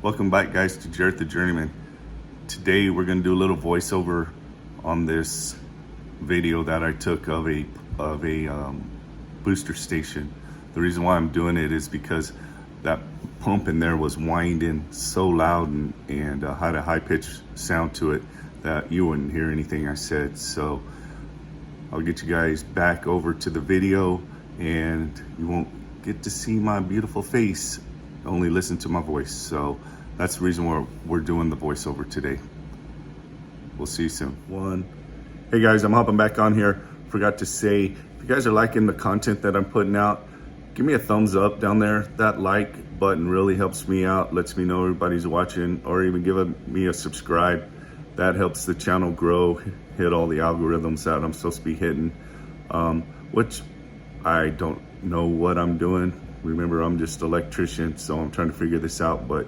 Welcome back, guys, to Jared the Journeyman. Today we're going to do a little voiceover on this video that I took of a booster station. The reason why I'm doing it is because that pump in there was winding so loud and had a high-pitched sound to it that you wouldn't hear anything I said. So I'll get you guys back over to the video and you won't get to see my beautiful face, only listen to my voice. So that's the reason why we're doing the voiceover today. We'll see you soon. Hey guys, I'm hopping back on here. Forgot to say, if you guys are liking the content that I'm putting out, give me a thumbs up down there. That like button really helps me out, lets me know everybody's watching, or even give me a subscribe. That helps the channel grow, hit all the algorithms that I'm supposed to be hitting, which I don't know what I'm doing. Remember, I'm just an electrician, so I'm trying to figure this out, but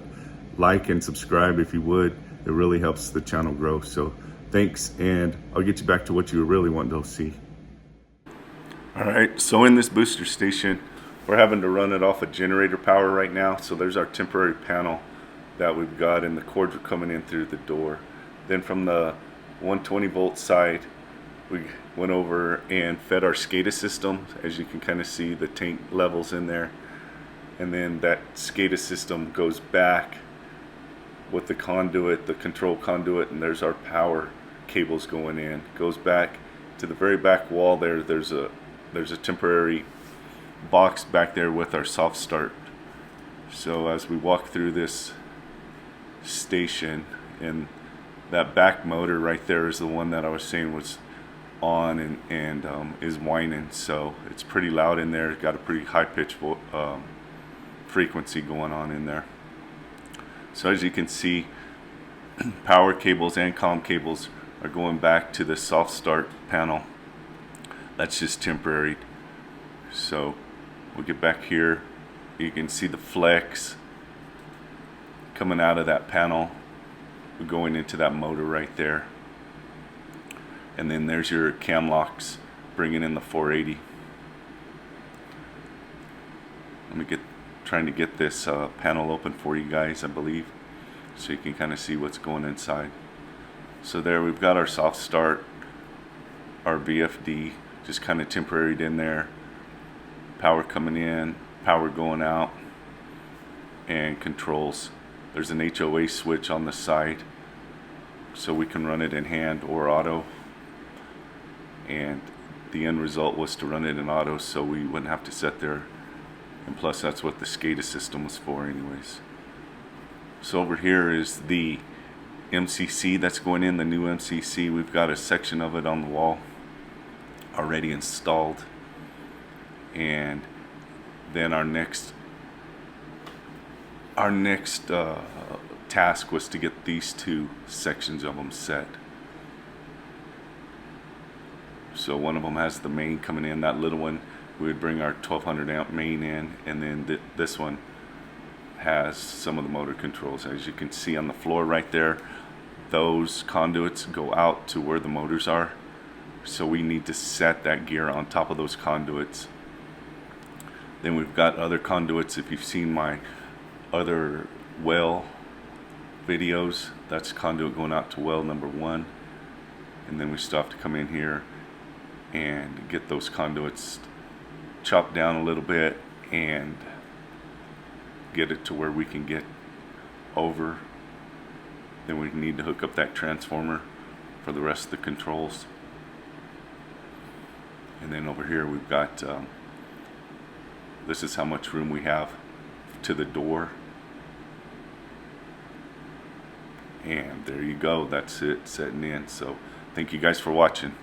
like and subscribe if you would. It really helps the channel grow. So thanks, and I'll get you back to what you really want to see. All right, so in this booster station, we're having to run it off of generator power right now. So there's our temporary panel that we've got, and the cords are coming in through the door. Then from the 120 volt side, we went over and fed our SCADA system. As you can kind of see, the tank levels in there. And then that SCADA system goes back with the conduit, the control conduit, and there's our power cables going in. Goes back to the very back wall there. There's a temporary box back there with our soft start. So as we walk through this station, and that back motor right there is the one that I was saying was on and is whining, so it's pretty loud in there. It's got a pretty high pitch frequency going on in there. So as you can see, power cables and comm cables are going back to the soft start panel. That's just temporary. So we'll get back here. You can see the flex coming out of that panel, going into that motor right there. And then there's your cam locks bringing in the 480. Let me trying to get this panel open for you guys, I believe, so you can kind of see what's going inside. So there we've got our soft start, our VFD just kind of temporaried in there, power coming in, power going out, and controls. There's an HOA switch on the side, so we can run it in hand or auto, and the end result was to run it in auto so we wouldn't have to sit there. And plus, that's what the SCADA system was for anyways. So over here is the MCC that's going in, the new MCC. We've got a section of it on the wall already installed. And then our next task was to get these two sections of them set. So one of them has the main coming in, that little one. We would bring our 1200 amp main in, and then this one has some of the motor controls. As you can see on the floor right there, those conduits go out to where the motors are. So we need to set that gear on top of those conduits. Then we've got other conduits. If you've seen my other well videos, that's conduit going out to well number 1. And then we still have to come in here and get those conduits chopped down a little bit and get it to where we can get over. Then we need to hook up that transformer for the rest of the controls. And then over here we've got this is how much room we have to the door, and there you go, that's it setting in. So thank you guys for watching.